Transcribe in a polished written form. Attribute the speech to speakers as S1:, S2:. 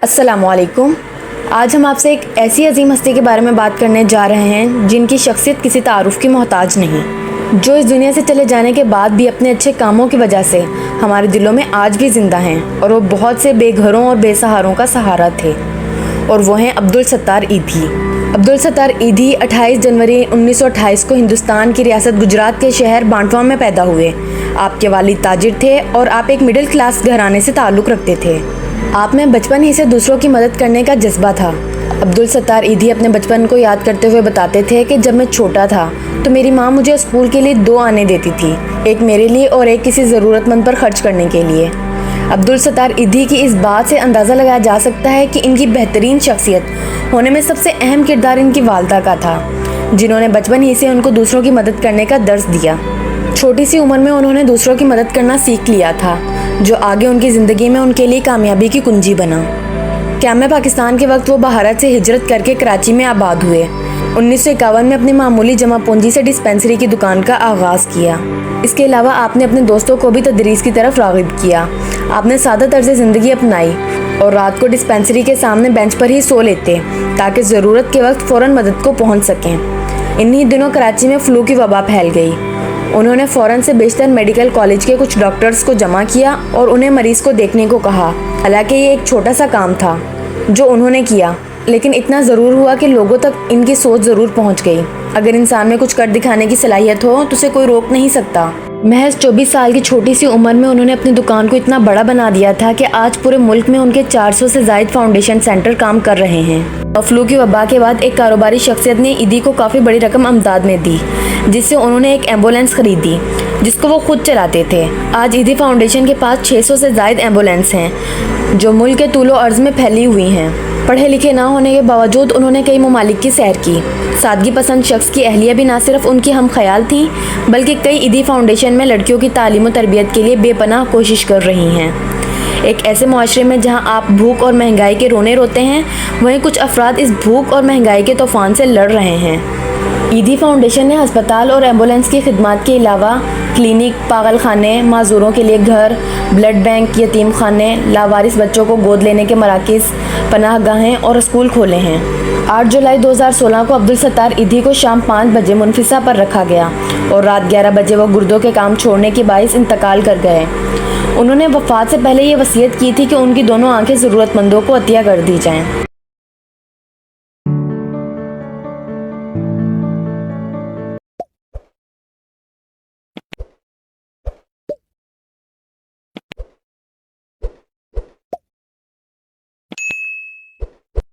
S1: السلام علیکم۔ آج ہم آپ سے ایک ایسی عظیم ہستی کے بارے میں بات کرنے جا رہے ہیں جن کی شخصیت کسی تعارف کی محتاج نہیں، جو اس دنیا سے چلے جانے کے بعد بھی اپنے اچھے کاموں کی وجہ سے ہمارے دلوں میں آج بھی زندہ ہیں، اور وہ بہت سے بے گھروں اور بے سہاروں کا سہارا تھے، اور وہ ہیں عبدالستار ایدھی۔ عبدالستار ایدھی 28 جنوری 1928 کو ہندوستان کی ریاست گجرات کے شہر بانٹوا میں پیدا ہوئے۔ آپ کے والد تاجر تھے اور آپ ایک مڈل کلاس گھرانے سے تعلق رکھتے تھے۔ آپ میں بچپن ہی سے دوسروں کی مدد کرنے کا جذبہ تھا۔ عبدالستار ایدھی اپنے بچپن کو یاد کرتے ہوئے بتاتے تھے کہ جب میں چھوٹا تھا تو میری ماں مجھے اسکول کے لیے 2 آنے دیتی تھی، ایک میرے لیے اور ایک کسی ضرورت مند پر خرچ کرنے کے لیے۔ عبدالستار ایدھی کی اس بات سے اندازہ لگایا جا سکتا ہے کہ ان کی بہترین شخصیت ہونے میں سب سے اہم کردار ان کی والدہ کا تھا، جنہوں نے بچپن ہی سے ان کو دوسروں کی مدد کرنے کا درس دیا۔ چھوٹی سی عمر میں انہوں نے دوسروں کی مدد کرنا سیکھ لیا تھا، جو آگے ان کی زندگی میں ان کے لیے کامیابی کی کنجی بنا۔ قیام پاکستان کے وقت وہ بھارت سے ہجرت کر کے کراچی میں آباد ہوئے۔ 1951 میں اپنی معمولی جمع پونجی سے ڈسپینسری کی دکان کا آغاز کیا۔ اس کے علاوہ آپ نے اپنے دوستوں کو بھی تدریس کی طرف راغب کیا۔ آپ نے سادہ طرز زندگی اپنائی اور رات کو ڈسپینسری کے سامنے بینچ پر ہی سو لیتے تاکہ ضرورت کے وقت فوراً مدد کو پہنچ سکیں۔ انہی دنوں کراچی میں فلو کی وبا پھیل گئی۔ انہوں نے فوراً سے بیشتر میڈیکل کالج کے کچھ ڈاکٹرز کو جمع کیا اور انہیں مریض کو دیکھنے کو کہا۔ حالانکہ یہ ایک چھوٹا سا کام تھا جو انہوں نے کیا، لیکن اتنا ضرور ہوا کہ لوگوں تک ان کی سوچ ضرور پہنچ گئی۔ اگر انسان میں کچھ کر دکھانے کی صلاحیت ہو تو اسے کوئی روک نہیں سکتا۔ محض 24 سال کی چھوٹی سی عمر میں انہوں نے اپنی دکان کو اتنا بڑا بنا دیا تھا کہ آج پورے ملک میں ان کے 400 سے زائد فاؤنڈیشن سینٹر کام کر رہے ہیں۔ فلو کی وبا کے بعد ایک کاروباری شخصیت نے ایدھی کو کافی بڑی رقم امداد میں دی، جس سے انہوں نے ایک ایمبولینس خریدی جس کو وہ خود چلاتے تھے۔ آج ایدھی فاؤنڈیشن کے پاس 600 سے زائد ایمبولینس ہیں جو ملک کے طول و عرض میں پھیلی ہوئی ہیں۔ پڑھے لکھے نہ ہونے کے باوجود انہوں نے کئی ممالک کی سیر کی۔ سادگی پسند شخص کی اہلیہ بھی نہ صرف ان کی ہم خیال تھیں بلکہ کئی ایدھی فاؤنڈیشن میں لڑکیوں کی تعلیم و تربیت کے لیے بے پناہ کوشش کر رہی ہیں۔ ایک ایسے معاشرے میں جہاں آپ بھوک اور مہنگائی کے رونے روتے ہیں، وہیں کچھ افراد اس بھوک اور مہنگائی کے طوفان سے لڑ رہے ہیں۔ ایدھی فاؤنڈیشن نے ہسپتال اور ایمبولینس کی خدمات کے علاوہ کلینک، پاگل خانے، معذوروں کے لیے گھر، بلڈ بینک، یتیم خانے، لاوارث بچوں کو گود لینے کے مراکز، پناہ گاہیں اور اسکول کھولے ہیں۔ 8 جولائی 2016 کو عبدالستار ایدھی کو شام 5 بجے منفسہ پر رکھا گیا اور رات 11 بجے وہ گردوں کے کام چھوڑنے کے باعث انتقال کر گئے۔ انہوں نے وفات سے پہلے یہ وصیت کی تھی کہ ان کی دونوں آنکھیں ضرورت مندوں کو عطیہ کر دی جائیں۔